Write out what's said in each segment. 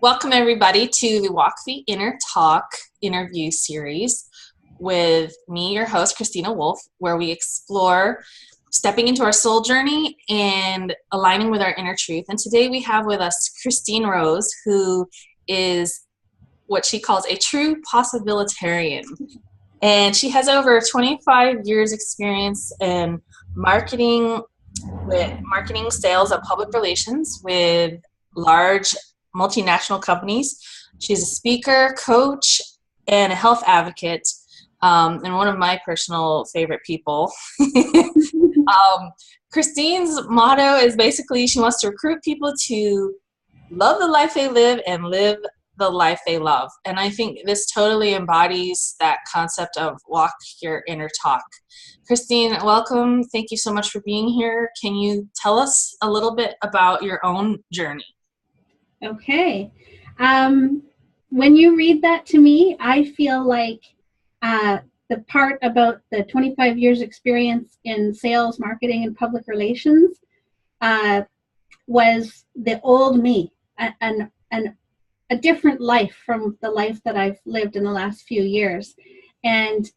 Welcome, everybody, to the Walk the Inner Talk interview series with me, your host, Christina Wolf, where we explore stepping into our soul journey and aligning with our inner truth. And today we have with us Christine Rose, who is what she calls a true possibilitarian. And she has over 25 years experience in marketing, sales, and public relations with large multinational companies. She's a speaker, coach, and a health advocate, and one of my personal favorite people. Christine's motto is basically she wants to recruit people to love the life they live and live the life they love. And I think this totally embodies that concept of walk your inner talk. Christine, welcome. Thank you so much for being here. Can you tell us a little bit about your own journey? Okay. When you read that to me, I feel like the part about the 25 years experience in sales, marketing, and public relations was the old me, and a different life from the life that I've lived in the last few years. And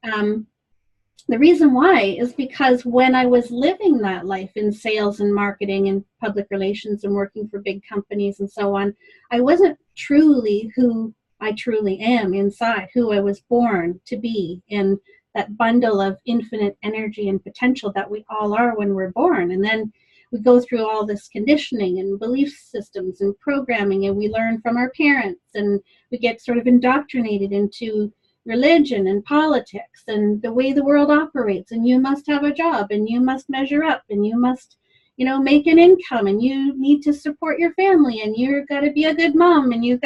the reason why is because when I was living that life in sales and marketing and public relations and working for big companies and so on, I wasn't truly who I truly am inside, who I was born to be, in that bundle of infinite energy and potential that we all are when we're born. And then we go through all this conditioning and belief systems and programming, and we learn from our parents, and we get sort of indoctrinated into religion and politics and the way the world operates, and you must have a job, and you must measure up, and you must, make an income, and you need to support your family, and you've got to be a good mom, and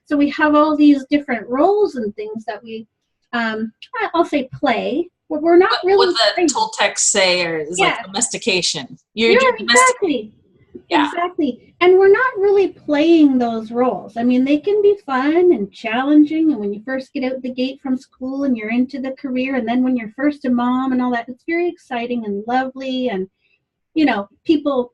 so we have all these different roles and things that we, I'll say play, but we're not really. What the Toltecs say is like domestication. You're exactly. Yeah. Exactly. And we're not really playing those roles. I mean, they can be fun and challenging. And when you first get out the gate from school and you're into the career, and then when you're first a mom and all that, it's very exciting and lovely. And, people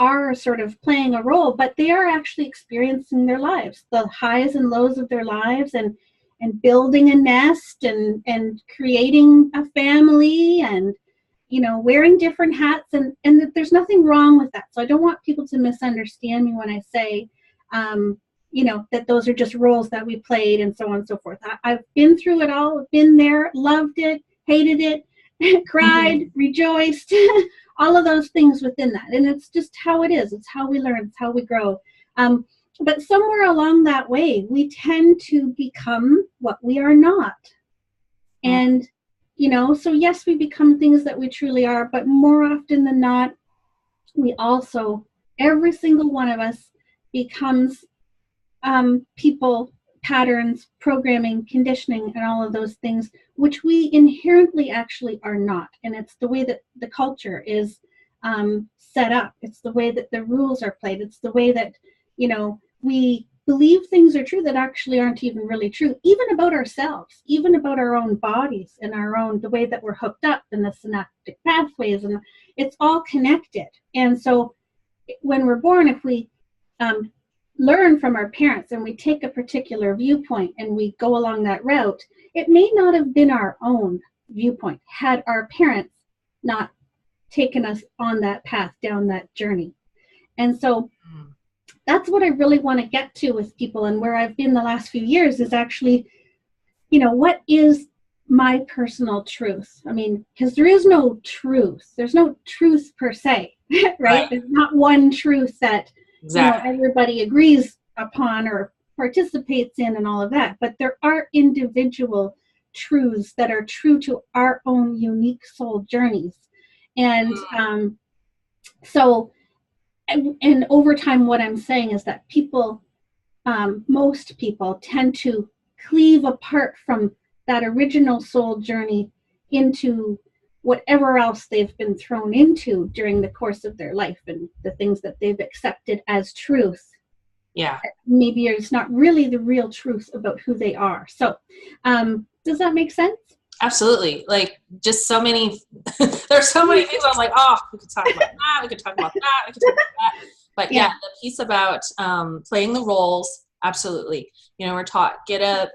are sort of playing a role, but they are actually experiencing their lives, the highs and lows of their lives, and building a nest and creating a family, and wearing different hats, and there's nothing wrong with that. So I don't want people to misunderstand me when I say, that those are just roles that we played and so on and so forth. I've been through it all, been there, loved it, hated it, cried, rejoiced, all of those things within that. And it's just how it is. It's how we learn. It's how we grow. But somewhere along that way, we tend to become what we are not. And so yes, we become things that we truly are, but more often than not, we also, every single one of us becomes people, patterns, programming, conditioning, and all of those things, which we inherently actually are not. And it's the way that the culture is set up. It's the way that the rules are played. It's the way that, we believe things are true that actually aren't even really true, even about ourselves, even about our own bodies and the way that we're hooked up and the synaptic pathways, and it's all connected. And so when we're born, if we learn from our parents and we take a particular viewpoint and we go along that route, it may not have been our own viewpoint had our parents not taken us on that path, down that journey. And so that's what I really want to get to with people, and where I've been the last few years is actually, what is my personal truth? I mean, because there is no truth. There's no truth per se, right? There's not one truth that everybody agrees upon or participates in and all of that. But there are individual truths that are true to our own unique soul journeys. And and over time, what I'm saying is that people, most people, tend to cleave apart from that original soul journey into whatever else they've been thrown into during the course of their life, and the things that they've accepted as truth. Yeah. Maybe it's not really the real truth about who they are. So does that make sense? Absolutely. Like, just so many, there's so many things I was like, oh, we could talk about that, we could talk about that, we could talk about that. But yeah, the piece about playing the roles, absolutely. You know, we're taught, get up,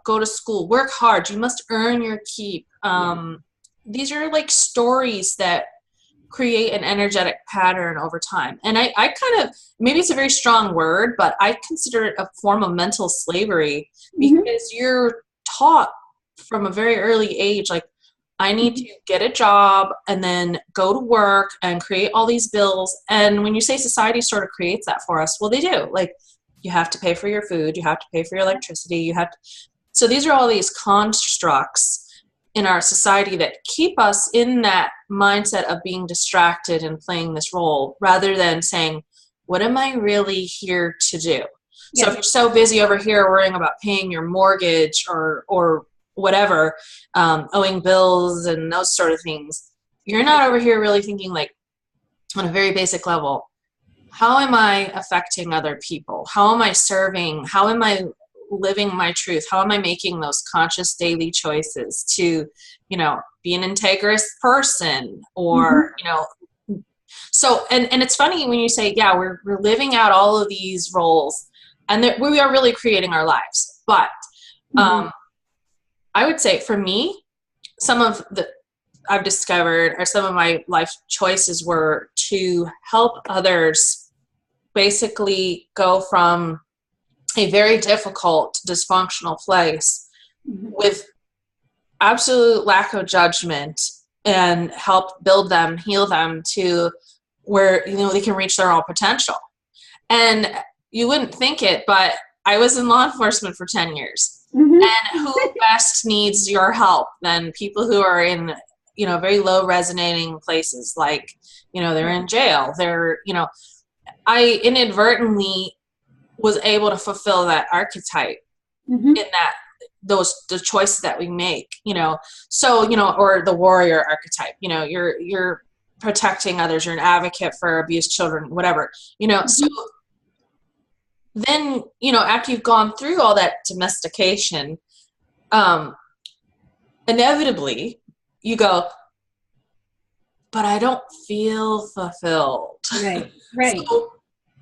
go to school, work hard, you must earn your keep. These are like stories that create an energetic pattern over time. And I kind of, maybe it's a very strong word, but I consider it a form of mental slavery, because you're taught from a very early age, like, I need to get a job and then go to work and create all these bills. And when you say society sort of creates that for us, well, they do. Like, you have to pay for your food, you have to pay for your electricity, you have to. So these are all these constructs in our society that keep us in that mindset of being distracted and playing this role, rather than saying, what am I really here to do? So if you're so busy over here worrying about paying your mortgage or whatever, owing bills and those sort of things, you're not over here really thinking, like, on a very basic level, how am I affecting other people? How am I serving? How am I living my truth? How am I making those conscious daily choices to, you know, be an integrous person? Or, you know, so, and it's funny when you say, yeah, we're living out all of these roles, and that we are really creating our lives. But I would say, for me, some of the I've discovered, or some of my life choices, were to help others basically go from a very difficult, dysfunctional place with absolute lack of judgment, and help build them, heal them to where, you know, they can reach their own potential. And you wouldn't think it, but I was in law enforcement for 10 years. And who best needs your help than people who are in, you know, very low resonating places, like, you know, they're in jail, they're, you know, I inadvertently was able to fulfill that archetype in that, the choices that we make, you know. So, you know, or the warrior archetype, you know, you're protecting others, you're an advocate for abused children, whatever, you know. So then, you know, after you've gone through all that domestication, inevitably you go, but I don't feel fulfilled. Right. So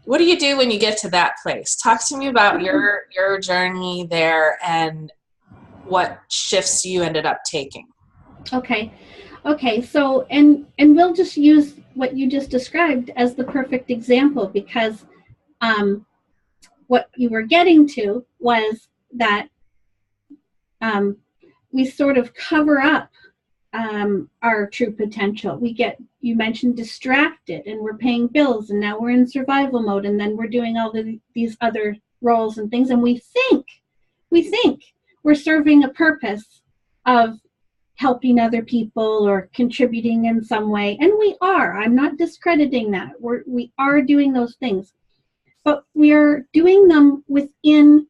what do you do when you get to that place? Talk to me about your journey there and what shifts you ended up taking. Okay. So, and we'll just use what you just described as the perfect example, because what you were getting to was that we sort of cover up our true potential. You mentioned distracted, and we're paying bills, and now we're in survival mode, and then we're doing all these other roles and things, and we think we're serving a purpose of helping other people or contributing in some way, and we are. I'm not discrediting that. We are doing those things, but we are doing them within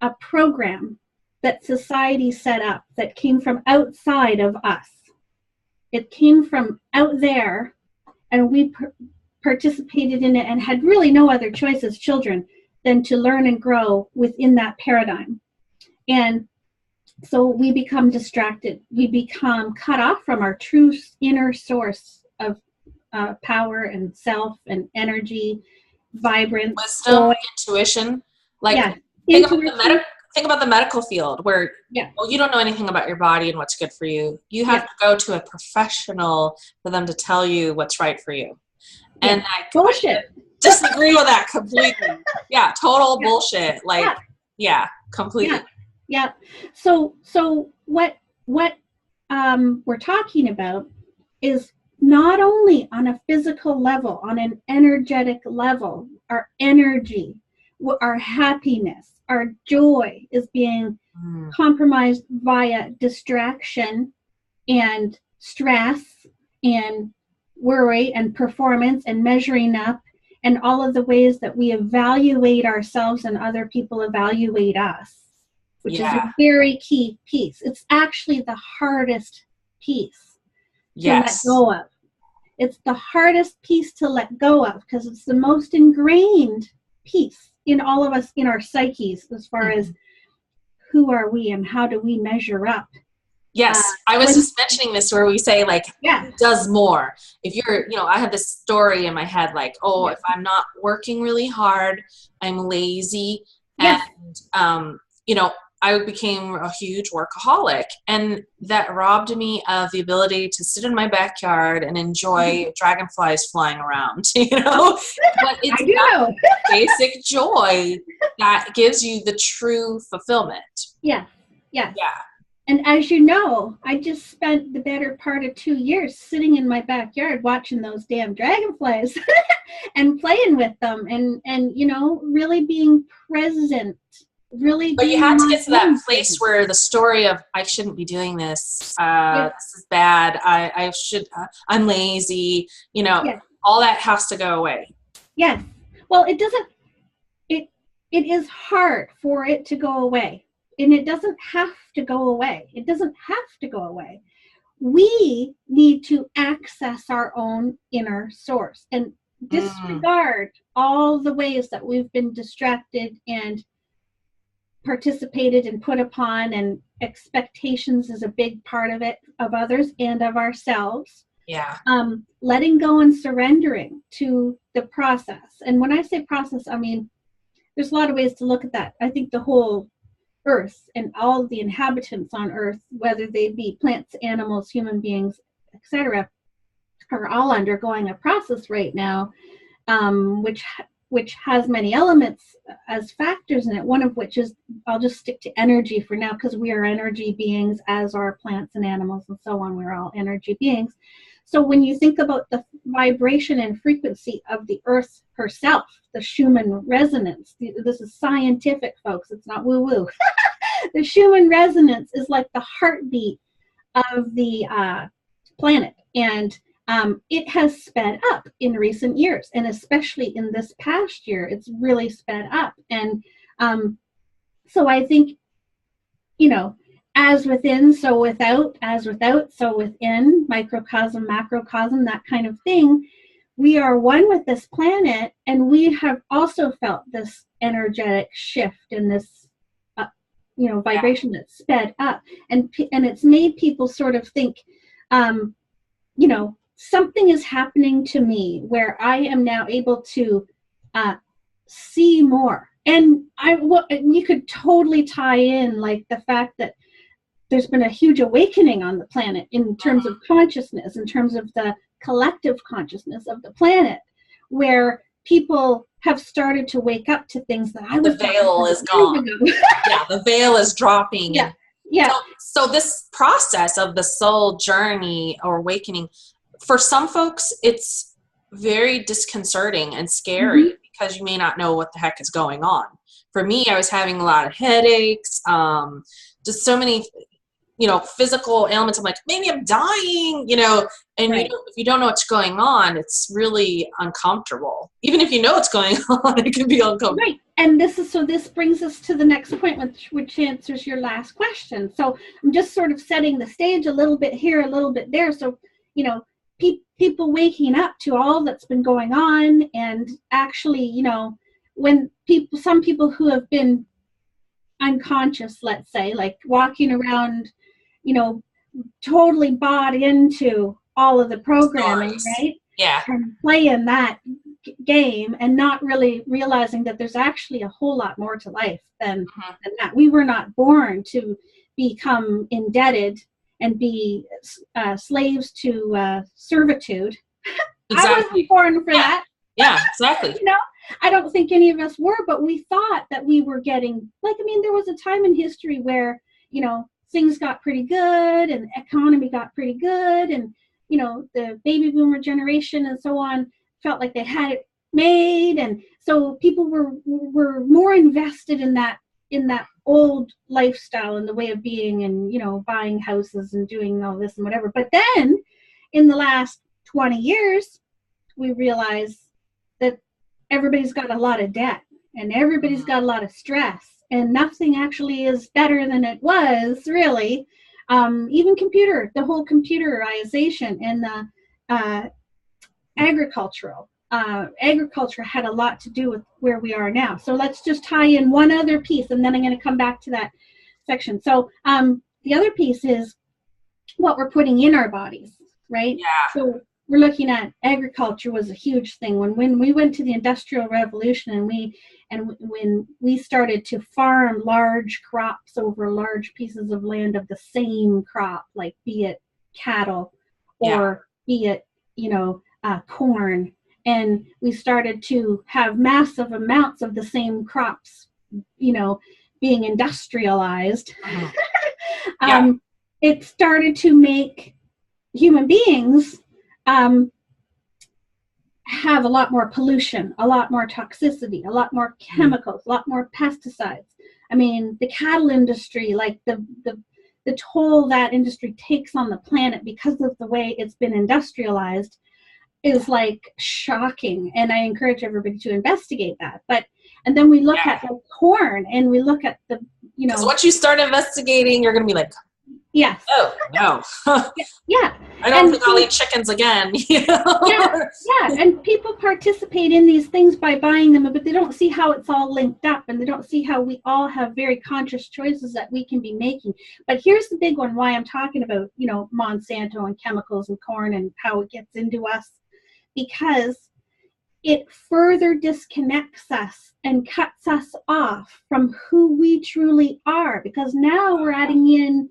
a program that society set up that came from outside of us. It came from out there, and we participated in it and had really no other choice as children than to learn and grow within that paradigm. And so we become distracted. We become cut off from our true inner source of power and self and energy, vibrance, wisdom, intuition. Like, think about the medical field, where well, you don't know anything about your body and what's good for you. You have to go to a professional for them to tell you what's right for you. And bullshit. I disagree with that completely. Total bullshit. Like, completely. Yeah. So what we're talking about is not only on a physical level, on an energetic level, our energy, our happiness, our joy is being compromised via distraction and stress and worry and performance and measuring up and all of the ways that we evaluate ourselves and other people evaluate us, which is a very key piece. It's actually the hardest piece to let go of. It's the hardest piece to let go of because it's the most ingrained piece in all of us, in our psyches, as far as who are we and how do we measure up Yes, I was just mentioning this where we say, like, Yeah. who does more? If you're, I had this story in my head, like, oh, Yeah. if I'm not working really hard, I'm lazy. Yes. And, I became a huge workaholic. And that robbed me of the ability to sit in my backyard and enjoy dragonflies flying around, But it's I do that know. basic joy that gives you the true fulfillment. Yeah. Yeah. Yeah. And as you know, I just spent the better part of 2 years sitting in my backyard watching those damn dragonflies and playing with them and really being present, really But you being had to my get to that own place present. where the story of I shouldn't be doing this. Yes. This is bad. I should. I'm lazy. Yes. All that has to go away. Yes. Well, it doesn't. It is hard for it to go away, and it doesn't have to go away. It doesn't have to go away. We need to access our own inner source and disregard all the ways that we've been distracted and participated and put upon, and expectations is a big part of it, of others and of ourselves. Yeah. Letting go and surrendering to the process. And when I say process, I mean, there's a lot of ways to look at that. I think the whole earth and all of the inhabitants on earth, whether they be plants, animals, human beings, etc., are all undergoing a process right now, which has many elements as factors in it, one of which is, I'll just stick to energy for now because we are energy beings, as are plants and animals and so on. We're all energy beings. So when you think about the vibration and frequency of the earth herself, the Schumann resonance, this is scientific, folks, it's not woo-woo. The Schumann resonance is like the heartbeat of the planet, and it has sped up in recent years, and especially in this past year, it's really sped up. And so I think, as within, so without, as without, so within, microcosm, macrocosm, that kind of thing. We are one with this planet, and we have also felt this energetic shift in this, vibration that's sped up, and it's made people sort of think, something is happening to me where I am now able to see more. And you could totally tie in like the fact that there's been a huge awakening on the planet in terms of consciousness, in terms of the collective consciousness of the planet, where people have started to wake up to things that I was. The veil is gone. Yeah, the veil is dropping. Yeah. Yeah. So this process of the soul journey or awakening, for some folks, it's very disconcerting and scary because you may not know what the heck is going on. For me, I was having a lot of headaches, just so many, physical ailments. I'm like, maybe I'm dying, and Right. if you don't know what's going on, it's really uncomfortable. Even if you know what's going on, it can be uncomfortable. Right. And this brings us to the next point, which answers your last question. So I'm just sort of setting the stage a little bit here, a little bit there. So, people waking up to all that's been going on, and actually, when some people who have been unconscious, let's say, like walking around, totally bought into all of the programming, right? Yeah. And playing that game and not really realizing that there's actually a whole lot more to life than that. We were not born to become indebted and be slaves to servitude. Exactly. I wasn't born for that. Yeah, exactly. I don't think any of us were, but we thought that we were getting, there was a time in history where, things got pretty good and the economy got pretty good, and, the baby boomer generation and so on felt like they had it made. And so people were more invested in that old lifestyle and the way of being, and, buying houses and doing all this and whatever. But then in the last 20 years, we realized that everybody's got a lot of debt and everybody's got a lot of stress, and nothing actually is better than it was, really. Even the whole computerization and the agriculture had a lot to do with where we are now. So let's just tie in one other piece, and then I'm going to come back to that section. So the other piece is what we're putting in our bodies, right? Yeah. So we're looking at agriculture was a huge thing when we went to the Industrial Revolution, and when we started to farm large crops over large pieces of land of the same crop, like be it cattle Yeah. or be it, corn, and we started to have massive amounts of the same crops, being industrialized. Mhm. Yeah. um, it started to make human beings um, have a lot more pollution, a lot more toxicity, a lot more chemicals, a lot more pesticides. I mean, the cattle industry, like the toll that industry takes on the planet because of the way it's been industrialized is like shocking. And I encourage everybody to investigate that. And then we look at the corn, and we look at the, because once you start investigating, you're going to be like, yes. Oh, no. Yeah. I don't think I'll eat chickens again. Yeah. And people participate in these things by buying them, but they don't see how it's all linked up, and they don't see how we all have very conscious choices that we can be making. But here's the big one, why I'm talking about, Monsanto and chemicals and corn and how it gets into us, because it further disconnects us and cuts us off from who we truly are, because now we're adding in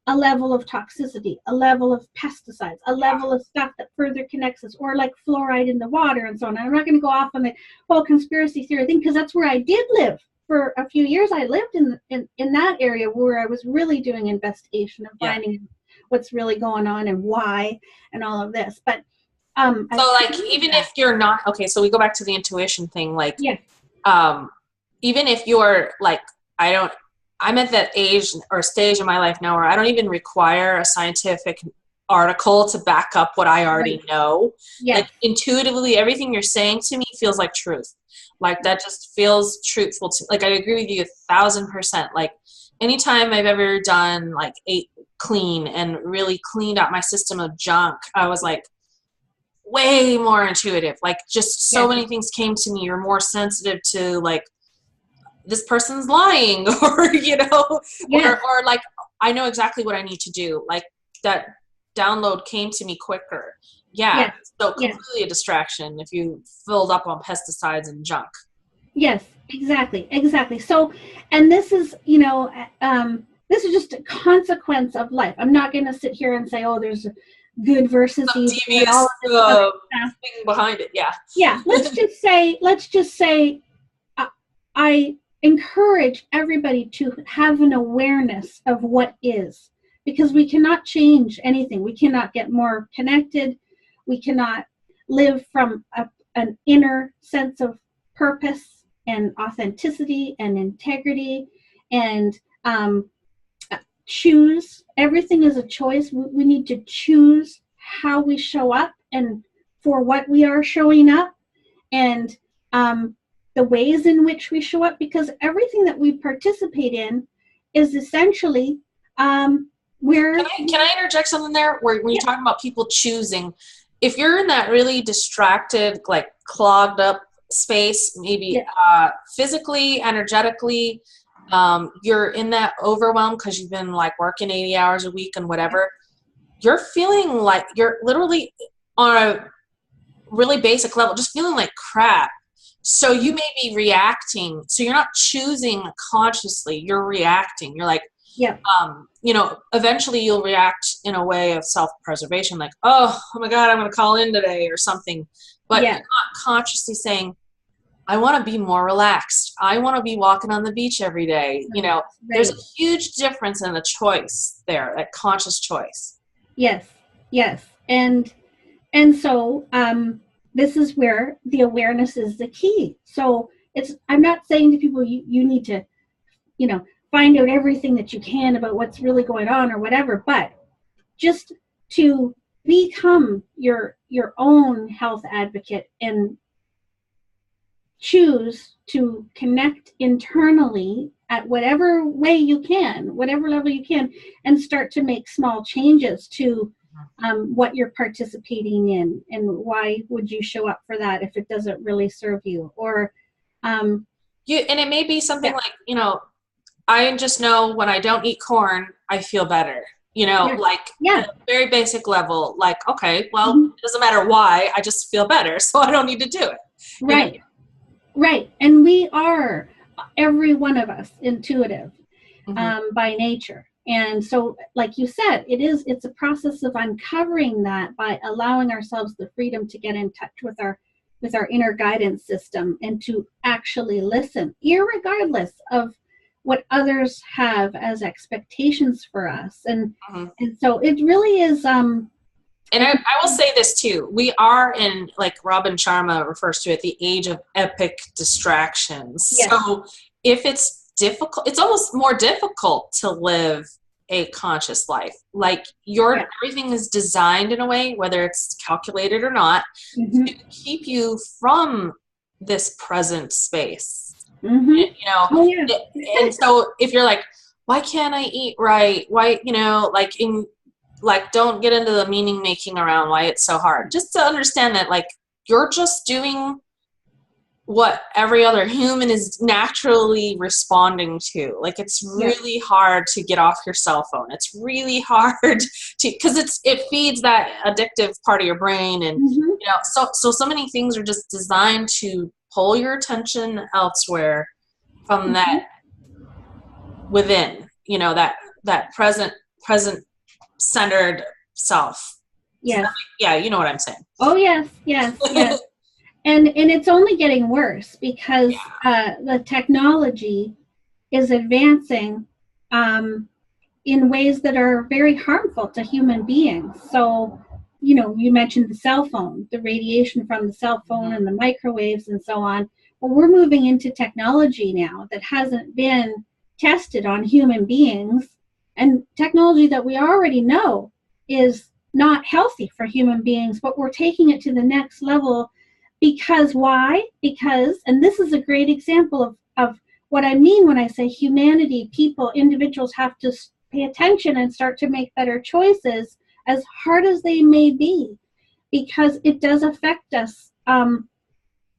a level of toxicity, a level of pesticides, a level of stuff that further connects us, or like fluoride in the water and so on. And I'm not going to go off on the whole conspiracy theory thing, because that's where I did live for a few years. I lived in that area where I was really doing investigation and finding what's really going on and why and all of this. But so like, even if you're not, okay, so we go back to the intuition thing, like, even if you're like, I'm at that age or stage in my life now where I don't even require a scientific article to back up what I already know. Like, intuitively, everything you're saying to me feels like truth. Like, that just feels truthful to, like, I agree with you 1,000%. Like, anytime I've ever done like ate clean and really cleaned out my system of junk, I was like way more intuitive. Like, just so many things came to me. You're more sensitive to, like, this person's lying, or or like, I know exactly what I need to do. Like, that download came to me quicker. So completely a distraction if you filled up on pesticides and junk. Yes, exactly. So, and this is, this is just a consequence of life. I'm not going to sit here and say, oh, there's good versus evil and all of this other stuff thing behind it. Let's just say I encourage everybody to have an awareness of what is, because we cannot change anything. We cannot get more connected. We cannot live from an inner sense of purpose and authenticity and integrity and choose. Everything is a choice. We need to choose how we show up and for what we are showing up, and the ways in which we show up, because everything that we participate in is essentially where... Can I interject something there? When you're talking about people choosing, if you're in that really distracted, like clogged up space, maybe physically, energetically, you're in that overwhelm because you've been like working 80 hours a week and whatever, you're feeling like you're literally on a really basic level just feeling like crap. So you may be reacting. So you're not choosing consciously. You're reacting. You're like, eventually you'll react in a way of self-preservation, like, oh my God, I'm going to call in today or something. But you're not consciously saying, I want to be more relaxed. I want to be walking on the beach every day. There's a huge difference in the choice there, that conscious choice. Yes. And so this is where the awareness is the key. So I'm not saying to people, you need to, find out everything that you can about what's really going on or whatever, but just to become your own health advocate and choose to connect internally at whatever way you can, whatever level you can, and start to make small changes to what you're participating in, and why would you show up for that if it doesn't really serve you, or and it may be something like, I just know when I don't eat corn, I feel better. You know, Yeah. like Yeah. at a very basic level, like, okay, well, Mhm. it doesn't matter why, I just feel better, so I don't need to do it. You know? Right. Right. And we are, every one of us, intuitive Mm-hmm. by nature. And so, like you said, it's a process of uncovering that by allowing ourselves the freedom to get in touch with our inner guidance system and to actually listen, irregardless of what others have as expectations for us. Mm-hmm. And so it really is And I will say this too. We are in, like Robin Sharma refers to it, the age of epic distractions. yes, So if it's difficult, it's almost more difficult to live a conscious life. Like yeah. everything is designed in a way, whether it's calculated or not, Mm-hmm. to keep you from this present space. Mm-hmm. You know, Oh yeah. and so if you're like, why can't I eat right? Why, you know, like don't get into the meaning making around why it's so hard. Just to understand that like you're just doing what every other human is naturally responding to. Like it's Yeah. really hard to get off your cell phone. It's really hard to, because it feeds that addictive part of your brain, and Mm-hmm. you know, so many things are just designed to pull your attention elsewhere from Mm-hmm. that within, you know, that present centered self. Yes. Yeah, you know what I'm saying. Oh yes. Yes. Yes. And it's only getting worse because Yeah. the technology is advancing in ways that are very harmful to human beings. So, you know, you mentioned the cell phone, the radiation from the cell phone and the microwaves and so on. Well, we're moving into technology now that hasn't been tested on human beings, and technology that we already know is not healthy for human beings, but we're taking it to the next level. Because why? Because, and this is a great example of what I mean when I say humanity, people, individuals have to pay attention and start to make better choices, as hard as they may be, because it does affect us,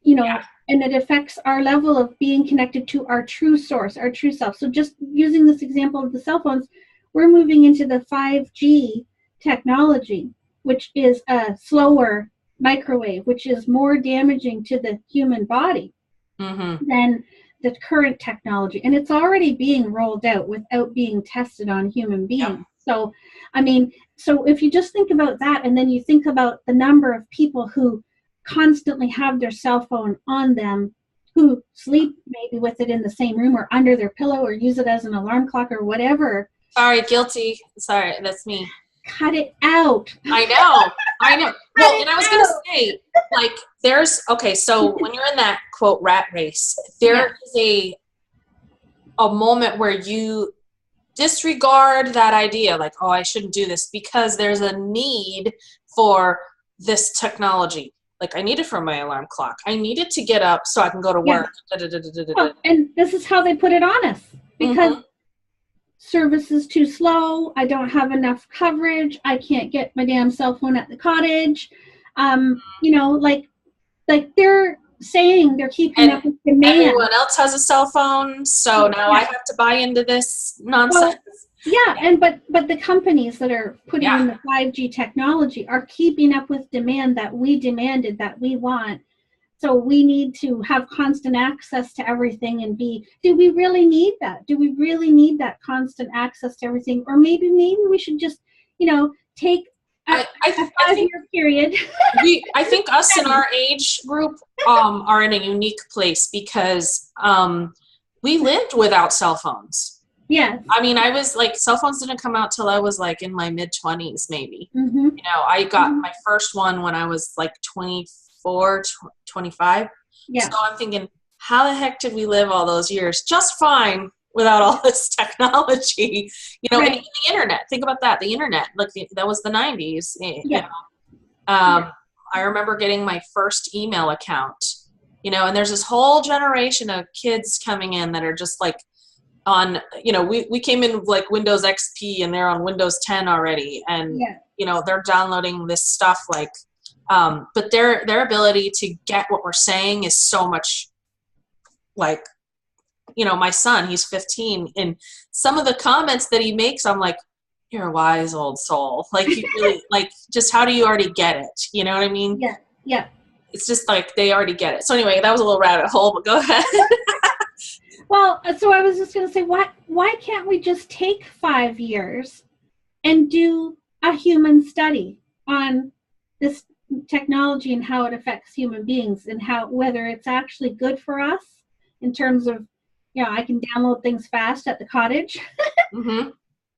you know, Yeah. and it affects our level of being connected to our true source, our true self. So just using this example of the cell phones, we're moving into the 5G technology, which is a slower microwave, which is more damaging to the human body Mm-hmm. than the current technology. And it's already being rolled out without being tested on human Yep. beings. So, I mean, so if you just think about that, and then you think about the number of people who constantly have their cell phone on them, who sleep maybe with it in the same room or under their pillow or use it as an alarm clock or whatever. Sorry, guilty. Sorry, that's me. Cut it out. I know. I know. Cut Well, it and I was gonna out. say, like, there's okay, so when you're in that quote rat race, Yeah. there is a moment where you disregard that idea, like, oh, I shouldn't do this because there's a need for this technology. Like I need it for my alarm clock. I need it to get up so I can go to Yeah. work. Da, da, da, da, da, da. Well, and this is how they put it on us, because Mm-hmm. service is too slow. I don't have enough coverage. I can't get my damn cell phone at the cottage. You know, like they're saying they're keeping And up with demand. everyone else has a cell phone, so now I Yeah. have to buy into this nonsense. Well, yeah, and but the companies that are putting Yeah. in the 5G technology are keeping up with demand that we demanded, that we want. So we need to have constant access to everything and do we really need that? Do we really need that constant access to everything? Or maybe we should just, you know, take a I think 5-year period. I think us in our age group are in a unique place because we lived without cell phones. Yes. I mean, I was like, cell phones didn't come out till I was like in my mid-20s, maybe. Mm-hmm. You know, I got my first one when I was like 24, 25. Yeah. So I'm thinking, how the heck did we live all those years just fine without all this technology? You know, Right. and even the internet. Think about that. The internet, like that was the 90s. You Yeah. know. I remember getting my first email account, you know, and there's this whole generation of kids coming in that are just like on, you know, we came in like Windows XP and they're on Windows 10 already. And, Yeah. you know, they're downloading this stuff like, but their ability to get what we're saying is so much like, you know, my son, he's 15, and some of the comments that he makes, I'm like, you're a wise old soul. Like, you really, like, just how do you already get it? You know what I mean? Yeah. Yeah. It's just like they already get it. So anyway, that was a little rabbit hole, but go ahead. Well, so I was just going to say, why can't we just take 5 years and do a human study on this technology and how it affects human beings, and whether it's actually good for us in terms of, I can download things fast at the cottage. Mm-hmm.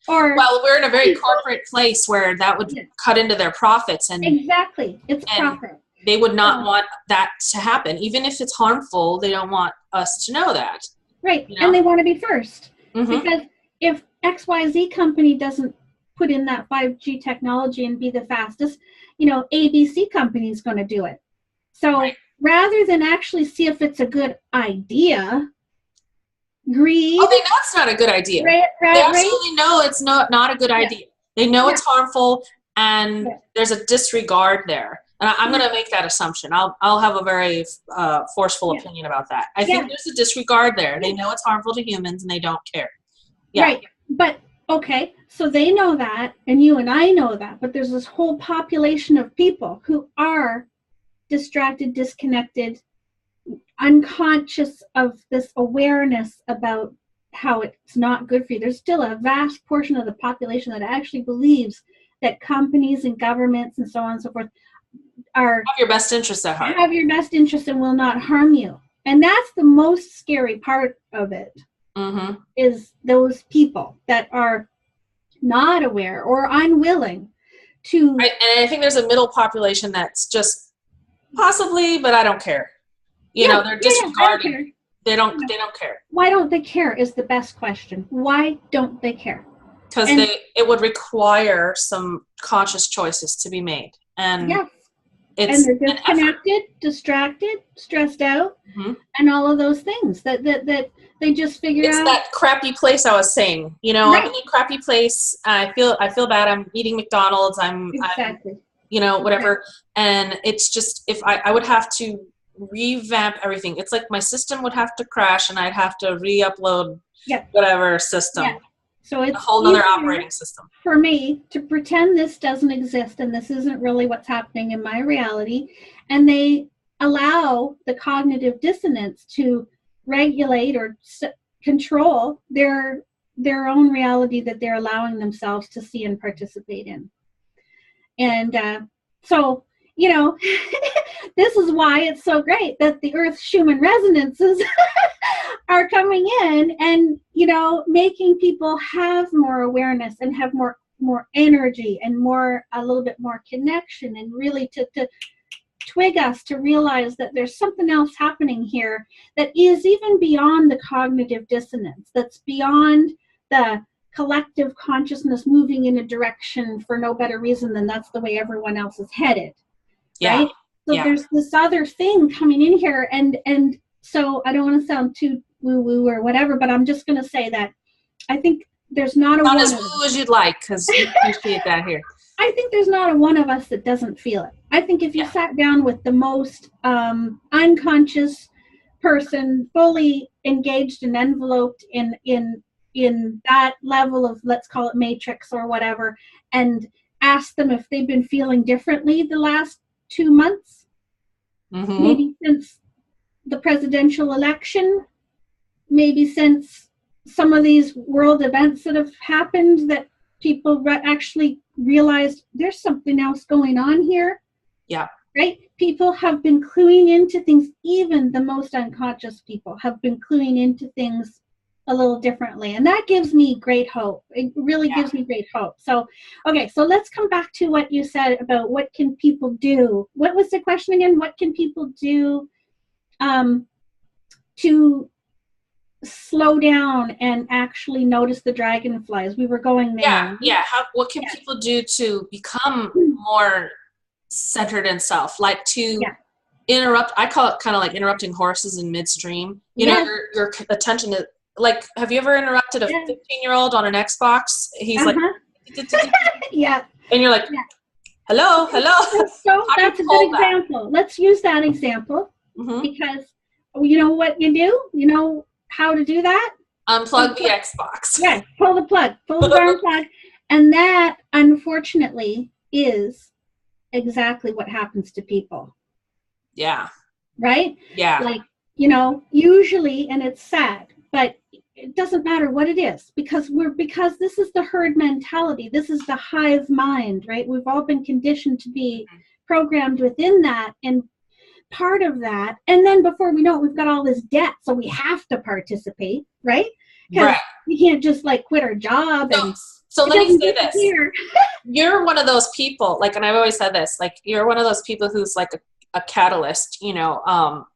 Or, well, we're in a very corporate place where that would cut into their profits, and exactly, it's profit. They would not want that to happen. Even if it's harmful, they don't want us to know that. Right, and they want to be first. Mm-hmm. Because if XYZ company doesn't put in that 5G technology and be the fastest, ABC company is going to do it. So rather than actually see if it's a good idea, greed. Oh, they know it's not a good idea. They absolutely know it's not a good idea. They know it's harmful, and there's a disregard there. And I'm going to make that assumption. I'll have a very forceful opinion about that. I think there's a disregard there. They know it's harmful to humans, and they don't care. Yeah. Right. But, okay, so they know that, and you and I know that, but there's this whole population of people who are distracted, disconnected, unconscious of this awareness about how it's not good for you. There's still a vast portion of the population that actually believes that companies and governments and so on and so forth have your best interests at heart. Have your best interest and will not harm you. And that's the most scary part of it. Mm-hmm. Is those people that are not aware or unwilling to. And I think there's a middle population that's just possibly, but I don't care. They're disregarding. They don't care. Why don't they care is the best question. Why don't they care? Because it would require some conscious choices to be made. And and they're disconnected, distracted, stressed out, and all of those things that they just figure out. It's that crappy place I was saying. I'm in a crappy place. I feel bad. I'm eating McDonald's. I'm whatever. And it's just, if I would have to revamp everything. It's like my system would have to crash, and I'd have to re-upload whatever system. Yeah. So it's a whole other operating system. For me to pretend this doesn't exist and this isn't really what's happening in my reality, and they allow the cognitive dissonance to regulate or control their own reality that they're allowing themselves to see and participate in. And so, this is why it's so great that the Earth Schumann resonances are coming in and, making people have more awareness and have more energy and a little bit more connection, and really to twig us to realize that there's something else happening here that is even beyond the cognitive dissonance, that's beyond the collective consciousness moving in a direction for no better reason than that's the way everyone else is headed. Right? So there's this other thing coming in here, and so I don't want to sound too woo-woo or whatever, but I'm just going to say that I think there's not as woo as you'd like, because we appreciate that here. I think there's not a one of us that doesn't feel it. I think if you sat down with the most unconscious person, fully engaged and enveloped in that level of, let's call it matrix or whatever, and asked them if they've been feeling differently the last 2 months, maybe since the presidential election, maybe since some of these world events that have happened, that people actually realized there's something else going on here. Yeah. Right? People have been cluing into things. Even the most unconscious people have been cluing into things a little differently. And that gives me great hope. It really gives me great hope. So, okay, so let's come back to what you said about what can people do. What was the question again? What can people do to slow down and actually notice the dragonflies? We were going there. What can people do to become more centered in self, like to interrupt? I call it kind of like interrupting horses in midstream. Your attention is like, have you ever interrupted a 15-year-old on an Xbox? He's like, and you're like, hello. So that's a good example. Let's use that example, because you know what you do? You know how to do that? Unplug the Xbox. Yeah, pull the darn plug. And that, unfortunately, is exactly what happens to people. Yeah. Right? Yeah. Like, you know, usually, and it's sad, but it doesn't matter what it is, because this is the herd mentality. This is the hive mind, right? We've all been conditioned to be programmed within that, and part of that. And then before we know it, we've got all this debt, so we have to participate, right? Because Right. we can't just like quit our job and so it let me doesn't say this. disappear. You're one of those people, like, and I've always said this, like, you're one of those people who's like a catalyst, you know.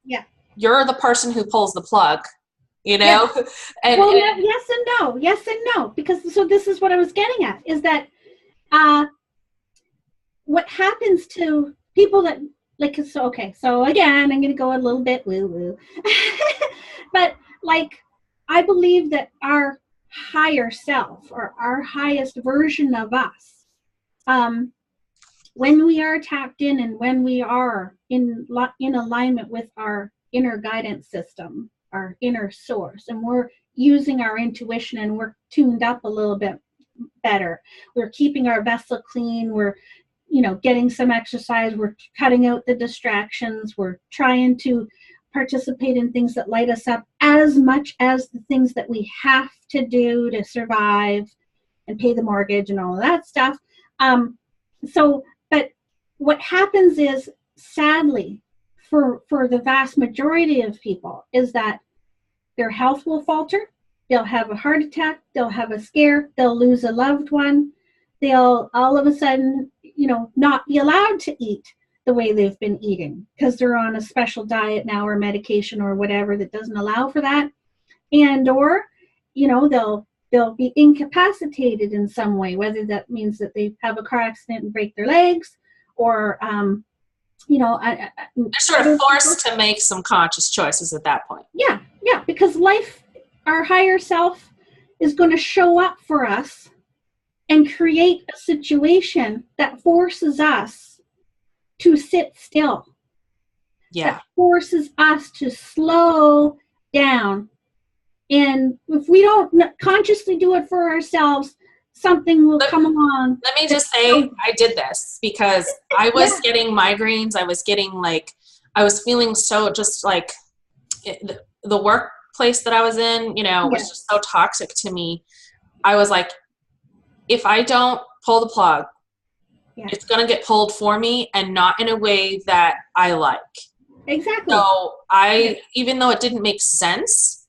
Yeah. You're the person who pulls the plug, you know. Yes. and, well, and yes and no, because so this is what I was getting at, is that what happens to people that, like, so again, I'm going to go a little bit woo woo, but like, I believe that our higher self, or our highest version of us, when we are tapped in and when we are in alignment with our inner guidance system, our inner source, and we're using our intuition and we're tuned up a little bit better, we're keeping our vessel clean, we're, you know, getting some exercise, we're cutting out the distractions, we're trying to participate in things that light us up as much as the things that we have to do to survive and pay the mortgage and all of that stuff. But what happens is, sadly, for the vast majority of people, is that their health will falter. They'll have a heart attack. They'll have a scare. They'll lose a loved one. They'll all of a sudden, you know, not be allowed to eat the way they've been eating because they're on a special diet now, or medication or whatever that doesn't allow for that. And or, you know, they'll be incapacitated in some way, whether that means that they have a car accident and break their legs, or you know, they're sort of forced to make some conscious choices at that point. Yeah, because life, our higher self, is going to show up for us and create a situation that forces us to sit still. Yeah. That forces us to slow down. And if we don't consciously do it for ourselves, something will come along. Let me just say, I did this because I was getting migraines. I was getting I was feeling so just like the workplace that I was in, you know, was just so toxic to me. I was like, if I don't pull the plug, it's going to get pulled for me, and not in a way that I like. Exactly. So even though it didn't make sense,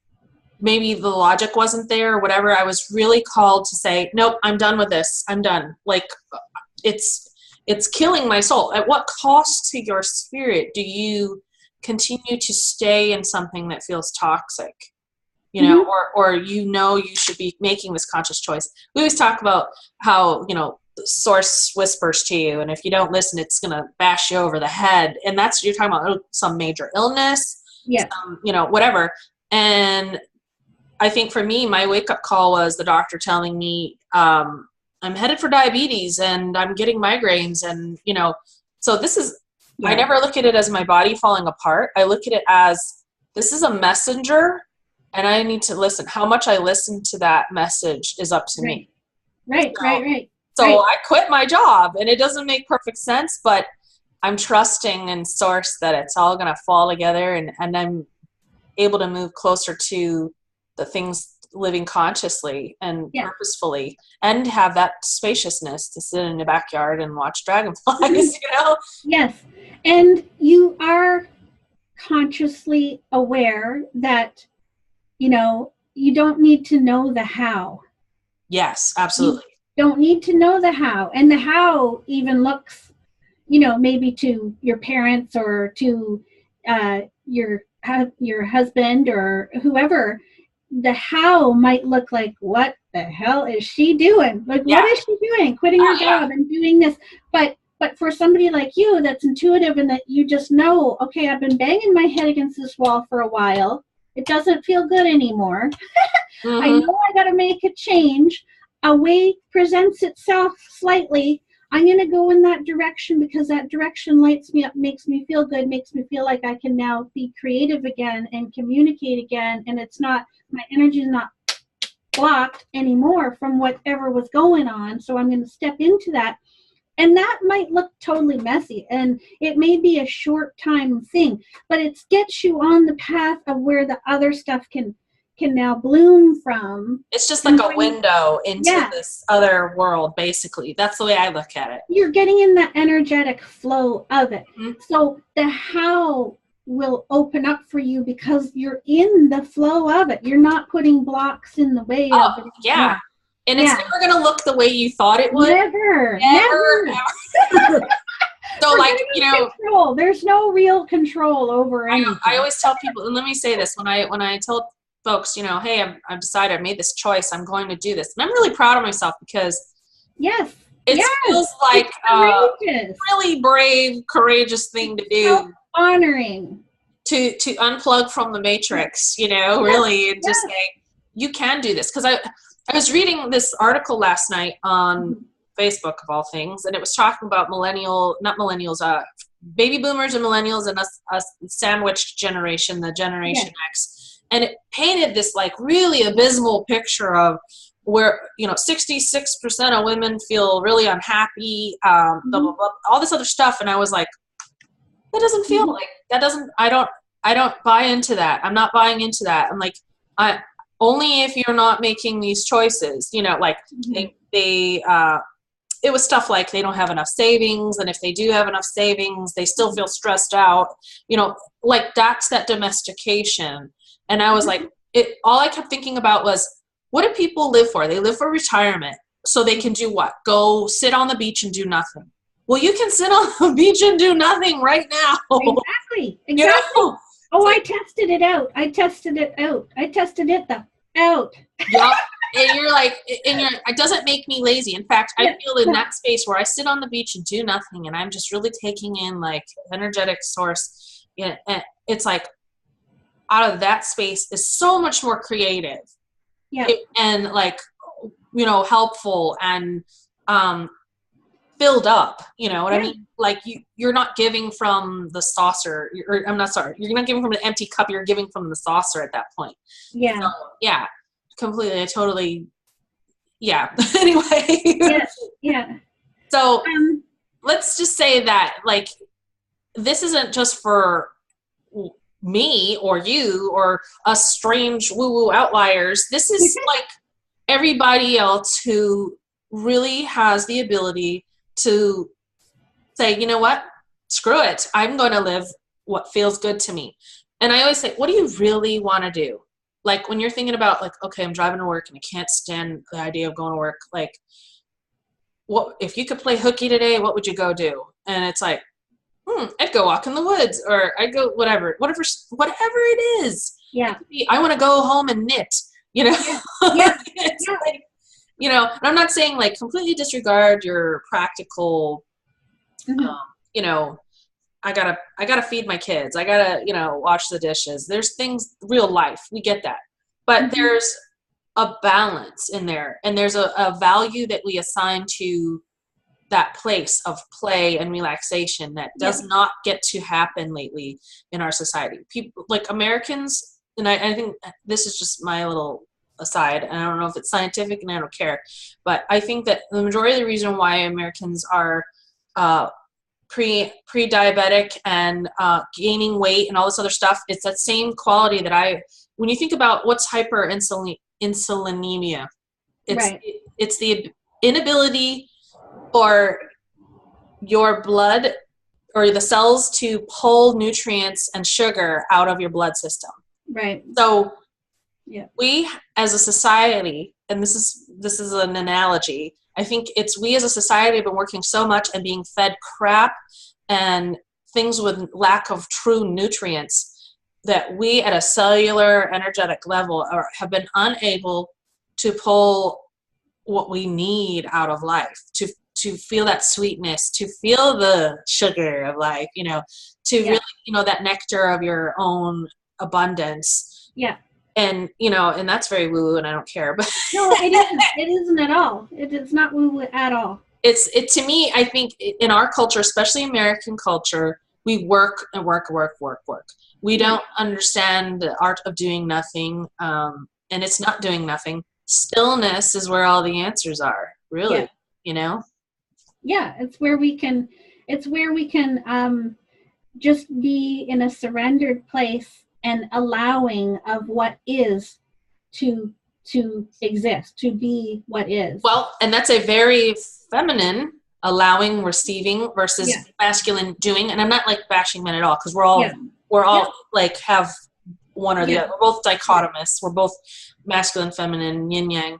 maybe the logic wasn't there or whatever, I was really called to say, nope, I'm done with this. I'm done. Like, it's killing my soul. At what cost to your spirit do you continue to stay in something that feels toxic? You know, or you know, you should be making this conscious choice. We always talk about how, you know, the source whispers to you, and if you don't listen, it's going to bash you over the head. And that's, you're talking about some major illness, you know, whatever. And I think for me, my wake-up call was the doctor telling me, I'm headed for diabetes and I'm getting migraines. And, you know, so this is, I never look at it as my body falling apart. I look at it as, this is a messenger, and I need to listen. How much I listen to that message is up to me. Right. So I quit my job, and it doesn't make perfect sense, but I'm trusting in source that it's all going to fall together, and I'm able to move closer to the things, living consciously and purposefully, and have that spaciousness to sit in the backyard and watch dragonflies, you know? Yes. And you are consciously aware that, you know, you don't need to know the how. Yes, absolutely. You don't need to know the how. And the how even looks, you know, maybe to your parents or to your husband or whoever. The how might look like, what the hell is she doing? Like, what is she doing? Quitting her job and doing this. But for somebody like you that's intuitive and that you just know, okay, I've been banging my head against this wall for a while. It doesn't feel good anymore. I know I got to make a change. A way presents itself slightly. I'm going to go in that direction because that direction lights me up, makes me feel good, makes me feel like I can now be creative again and communicate again. And it's not, my energy is not blocked anymore from whatever was going on. So I'm going to step into that. And that might look totally messy, and it may be a short time thing, but it gets you on the path of where the other stuff can now bloom from. It's just like a window into this other world, basically. That's the way I look at it. You're getting in the energetic flow of it. Mm-hmm. So the how will open up for you because you're in the flow of it. You're not putting blocks in the way of it. Yeah. And it's never going to look the way you thought it would. Never. So, like, you know, control. There's no real control over anything. I always tell people, and let me say this, when I tell folks, you know, hey, I've decided, I made this choice, I'm going to do this. And I'm really proud of myself because it feels like a really brave, courageous thing to do. So honoring. To unplug from the matrix, you know, really, and just say, you can do this. Because I was reading this article last night on Facebook, of all things, and it was talking about baby boomers and millennials and us sandwiched generation, the Generation X. And it painted this like really abysmal picture of where, you know, 66% of women feel really unhappy, blah, blah, blah, all this other stuff. And I was like, that doesn't feel like, I don't buy into that. I'm not buying into that. I'm like, only if you're not making these choices, you know, like it was stuff like they don't have enough savings. And if they do have enough savings, they still feel stressed out, you know, like that's that domestication. And I was like, all I kept thinking about was, what do people live for? They live for retirement. So they can do what? Go sit on the beach and do nothing. Well, you can sit on the beach and do nothing right now. Exactly. You know? Oh, I tested it out. I tested it out. Yep. And you're like, it doesn't make me lazy. In fact, I feel in that space where I sit on the beach and do nothing, and I'm just really taking in like energetic source. And it's like out of that space is so much more creative. Yeah. And like, you know, helpful and filled up, you know what I mean? Like you're not giving from the saucer, you're not giving from an empty cup, you're giving from the saucer at that point. Yeah. So, yeah, completely, anyway. Yeah. So let's just say that like, this isn't just for me or you or us strange woo-woo outliers. This is like everybody else who really has the ability to say, you know what, screw it, I'm going to live what feels good to me. And I always say, what do you really want to do? Like when you're thinking about like, okay, I'm driving to work and I can't stand the idea of going to work. Like, what if you could play hooky today, what would you go do? And it's like, I'd go walk in the woods, or I'd go whatever it is. Yeah. I want to go home and knit, you know? It's like, you know, and I'm not saying like completely disregard your practical, you know, I gotta feed my kids. I gotta, you know, wash the dishes. There's things, real life. We get that. But there's a balance in there. And there's a value that we assign to that place of play and relaxation that does not get to happen lately in our society. People like Americans, and I think this is just my little aside, and I don't know if it's scientific and I don't care, but I think that the majority of the reason why Americans are pre-diabetic and gaining weight and all this other stuff, it's that same quality that when you think about what's hyperinsulinemia, it's the inability for your blood or the cells to pull nutrients and sugar out of your blood system. Right. So we as a society, and this is an analogy, I think it's we as a society have been working so much and being fed crap and things with lack of true nutrients that we at a cellular energetic level have been unable to pull what we need out of life, to feel that sweetness, to feel the sugar of life, you know, to really, you know, that nectar of your own abundance. Yeah. And, you know, and that's very woo-woo and I don't care, but no, it isn't. It isn't at all. It is not woo-woo at all. It to me, I think in our culture, especially American culture, we work and work. We don't understand the art of doing nothing. And it's not doing nothing. stillness is where all the answers are, really, Yeah. you know? Yeah, it's where we can just be in a surrendered place and allowing of what is to exist, to be what is. Well, and that's a very feminine, allowing, receiving versus Yeah. masculine doing. And I'm not like bashing men at all, because we're Yeah. all like have one or the Yeah. other. We're both dichotomous. We're both masculine, feminine, yin yang.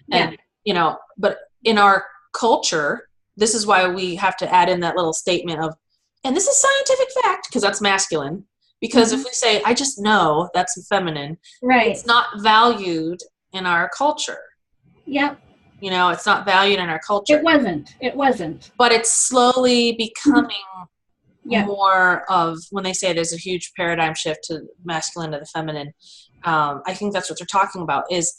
Yeah. And, you know, but in our culture, this is why we have to add in that little statement of, and this is scientific fact, because that's masculine. Because if we say, I just know, that's feminine, Right. it's not valued in our culture. Yep. You know, it's not valued in our culture. It wasn't. But it's slowly becoming Yeah. more of, when they say there's a huge paradigm shift to masculine to the feminine, I think that's what they're talking about, is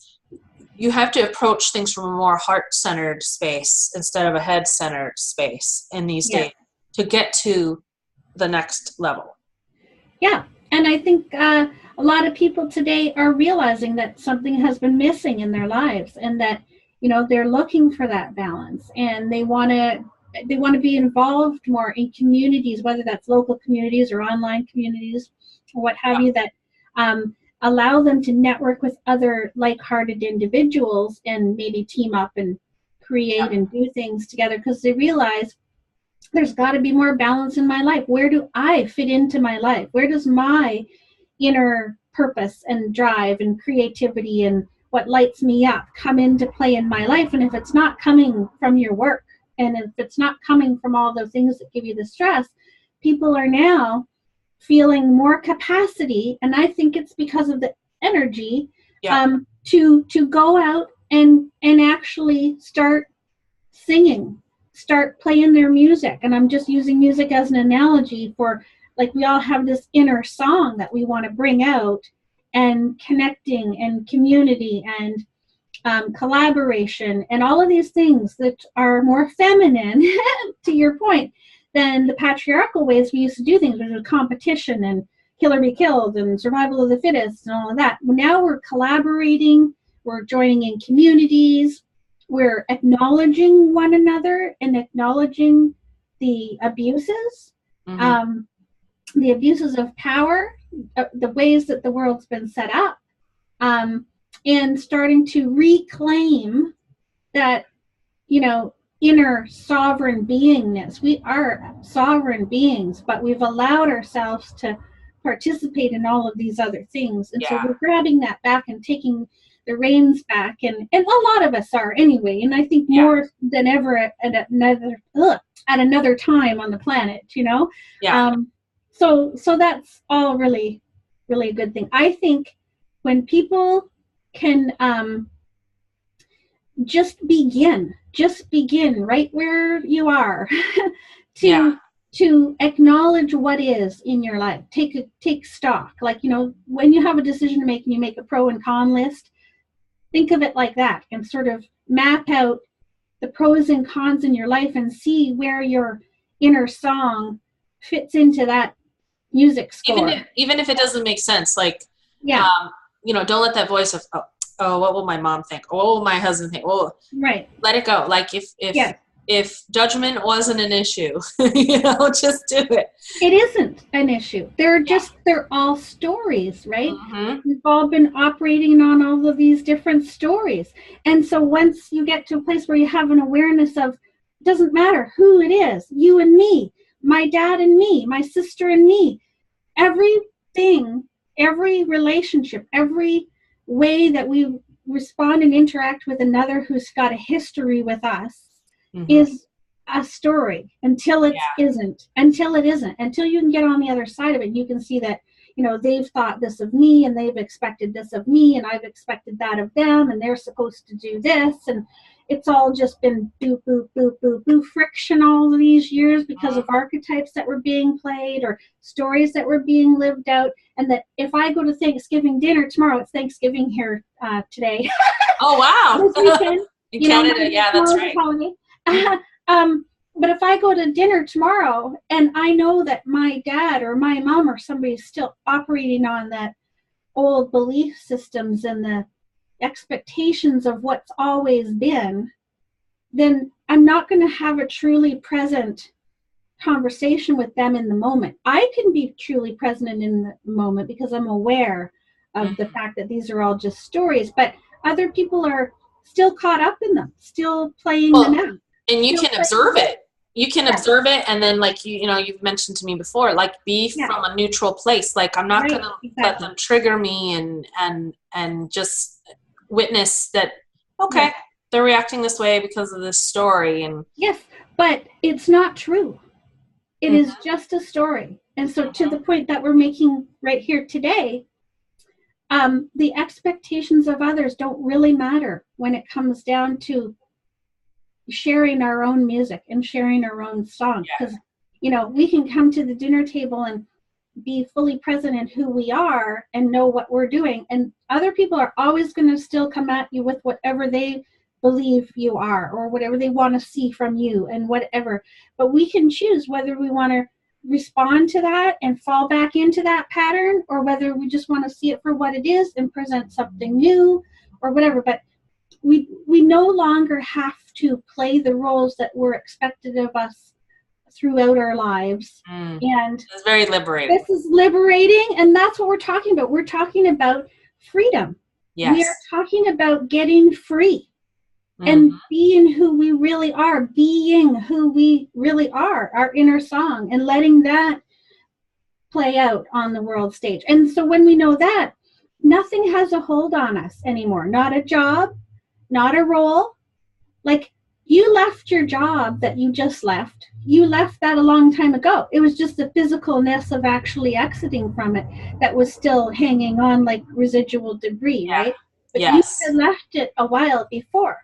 you have to approach things from a more heart-centered space instead of a head-centered space in these days to get to the next level. Yeah. And I think a lot of people today are realizing that something has been missing in their lives, and that, you know, they're looking for that balance, and they want to be involved more in communities, whether that's local communities or online communities or what have you, that allow them to network with other like-hearted individuals and maybe team up and create and do things together, because they realize there's got to be more balance in my life. Where do I fit into my life? Where does my inner purpose and drive and creativity and what lights me up come into play in my life? And if it's not coming from your work, and if it's not coming from all the things that give you the stress, people are now feeling more capacity, and I think it's because of the energy, to go out and actually start singing, start playing their music. And I'm just using music as an analogy for, like, we all have this inner song that we want to bring out, and connecting and community and collaboration and all of these things that are more feminine, to your point, than the patriarchal ways we used to do things, which was competition and kill or be killed and survival of the fittest and all of that. Now we're collaborating, we're joining in communities, we're acknowledging one another and acknowledging the abuses, the abuses of power, the ways that the world's been set up, and starting to reclaim that, you know, inner sovereign beingness. We are sovereign beings, but we've allowed ourselves to participate in all of these other things. And so we're grabbing that back and taking the reins back, and a lot of us are anyway, and I think more than ever at another time on the planet, you know. So that's all really, really a good thing. I think when people can just begin right where you are to acknowledge what is in your life, take stock, like, you know, when you have a decision to make and you make a pro and con list, think of it like that, and sort of map out the pros and cons in your life and see where your inner song fits into that music score. Even if it doesn't make sense, like, you know, don't let that voice of, oh, what will my mom think? Oh, what will my husband think? Oh, let it go. Like, if judgment wasn't an issue, you know, just do it. It isn't an issue. They're all stories, right? We've all been operating on all of these different stories. And so once you get to a place where you have an awareness of, it doesn't matter who it is, you and me, my dad and me, my sister and me, everything, every relationship, every way that we respond and interact with another who's got a history with us is a story until it isn't, until you can get on the other side of it. You can see that, you know, they've thought this of me and they've expected this of me and I've expected that of them and they're supposed to do this, and it's all just been boop, boop, boop, boop, boop, friction all of these years because of archetypes that were being played or stories that were being lived out. And that if I go to Thanksgiving dinner tomorrow, it's Thanksgiving here today. Oh, wow. This weekend, you Canada, that's right. But if I go to dinner tomorrow and I know that my dad or my mom or somebody is still operating on that old belief systems and the expectations of what's always been, then I'm not going to have a truly present conversation with them in the moment. I can be truly present in the moment because I'm aware of the fact that these are all just stories, but other people are still caught up in them, still playing them out. And you can observe it. You can observe it, and then, like, you know, you've mentioned to me before, like, be from a neutral place. Like, I'm not going to let them trigger me and just witness that, okay, they're reacting this way because of this story. And yes, but it's not true. It is just a story. And so to the point that we're making right here today, the expectations of others don't really matter when it comes down to sharing our own music and sharing our own song. Because, you know, we can come to the dinner table and be fully present in who we are and know what we're doing. And other people are always going to still come at you with whatever they believe you are or whatever they want to see from you and whatever. But we can choose whether we want to respond to that and fall back into that pattern, or whether we just want to see it for what it is and present something new or whatever. But we no longer have to play the roles that were expected of us throughout our lives. And it's very liberating. This is liberating, and that's what we're talking about. We're talking about freedom. Yes. We are talking about getting free and being who we really are, our inner song, and letting that play out on the world stage. And so when we know that, nothing has a hold on us anymore. Not a job, not a role. Like, you left your job that you just left. You left that a long time ago. It was just the physicalness of actually exiting from it that was still hanging on like residual debris, right? But you had left it a while before.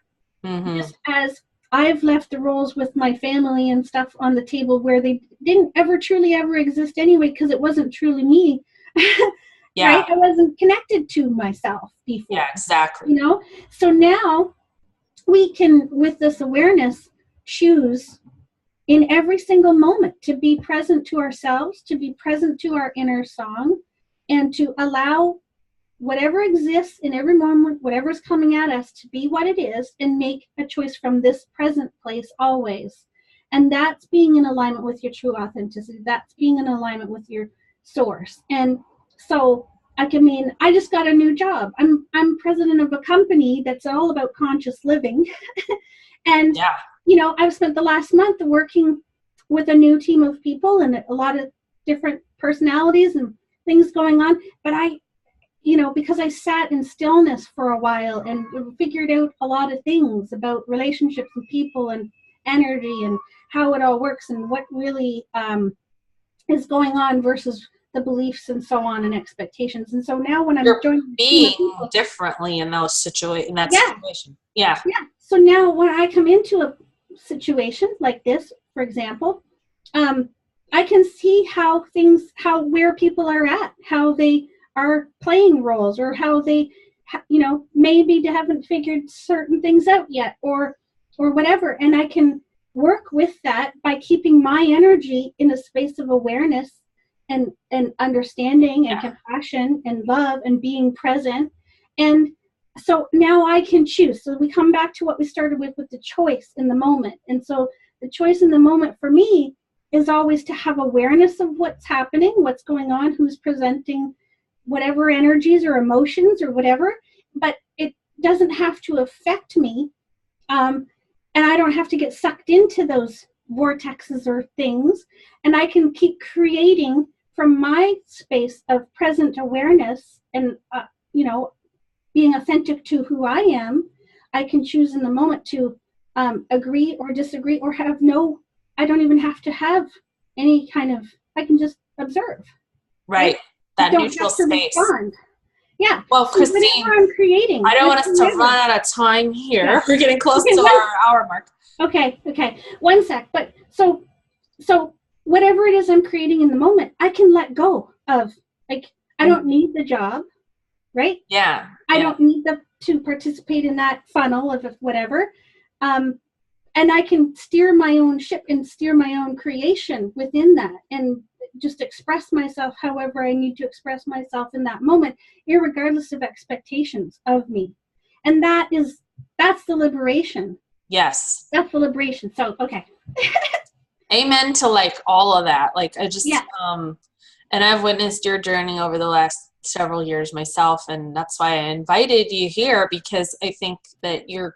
Just as I've left the roles with my family and stuff on the table where they didn't ever truly ever exist anyway, because it wasn't truly me. Right? I wasn't connected to myself before. Yeah, exactly. You know? So now we can, with this awareness, choose in every single moment to be present to ourselves, to be present to our inner song, and to allow whatever exists in every moment, whatever's coming at us, to be what it is, and make a choice from this present place always. And that's being in alignment with your true authenticity. That's being in alignment with your source. And so, I just got a new job. I'm president of a company that's all about conscious living. And, you know, I've spent the last month working with a new team of people and a lot of different personalities and things going on. But because I sat in stillness for a while and figured out a lot of things about relationships and people and energy and how it all works and what really is going on versus the beliefs and so on and expectations. And so now when I'm being differently in that situation. Yeah. So now when I come into a situation like this, for example, I can see where people are at, how they are playing roles, or how they, maybe they haven't figured certain things out yet, or whatever. And I can work with that by keeping my energy in a space of awareness and understanding and compassion and love and being present. And so now I can choose. So we come back to what we started with the choice in the moment. And so the choice in the moment for me is always to have awareness of what's happening, what's going on, who's presenting whatever energies or emotions or whatever, but it doesn't have to affect me. And I don't have to get sucked into those vortexes or things. And I can keep creating from my space of present awareness and, being authentic to who I am. I can choose in the moment to agree or disagree or I don't even have to have any kind of, I can just observe. Right. That neutral space. Respond. Yeah. Well, Christine, I'm creating. I don't want us to run out of time here. Yeah. We're getting close to our hour mark. Okay. 1 sec. But so whatever it is I'm creating in the moment, I can let go of. Like, I don't need the job, right? Yeah. I don't need to participate in that funnel of whatever. And I can steer my own ship and steer my own creation within that, and just express myself however I need to express myself in that moment, irregardless of expectations of me. And that's the liberation. Yes. That's the liberation. So, okay. Amen to like all of that. Like I just, Yeah. And I've witnessed your journey over the last several years myself. And that's why I invited you here, because I think that you're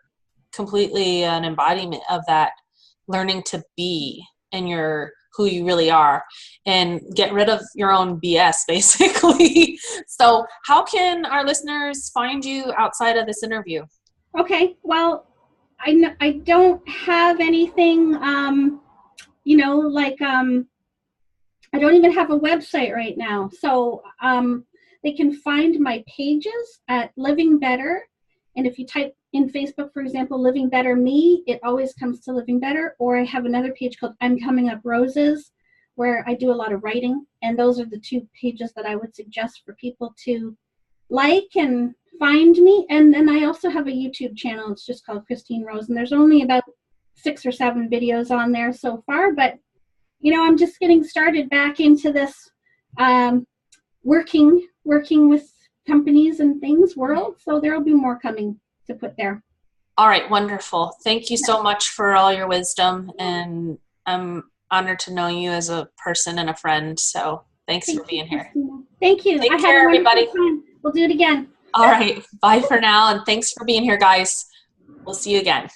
completely an embodiment of that, learning to be and who you really are and get rid of your own BS, basically. So how can our listeners find you outside of this interview? Okay. Well, I don't have anything, I don't even have a website right now. So they can find my pages at Living Better. And if you type in Facebook, for example, Living Better Me, it always comes to Living Better. Or I have another page called I'm Coming Up Roses, where I do a lot of writing. And those are the two pages that I would suggest for people to like and find me. And then I also have a YouTube channel. It's just called Christine Rose. And there's only about 6 or 7 videos on there so far. But, I'm just getting started back into this working with companies and things world. So there will be more coming to put there. All right. Wonderful. Thank you so much for all your wisdom. And I'm honored to know you as a person and a friend. So thanks for being here. Thank you. Take care, everybody. Time. We'll do it again. All right. Bye for now. And thanks for being here, guys. We'll see you again.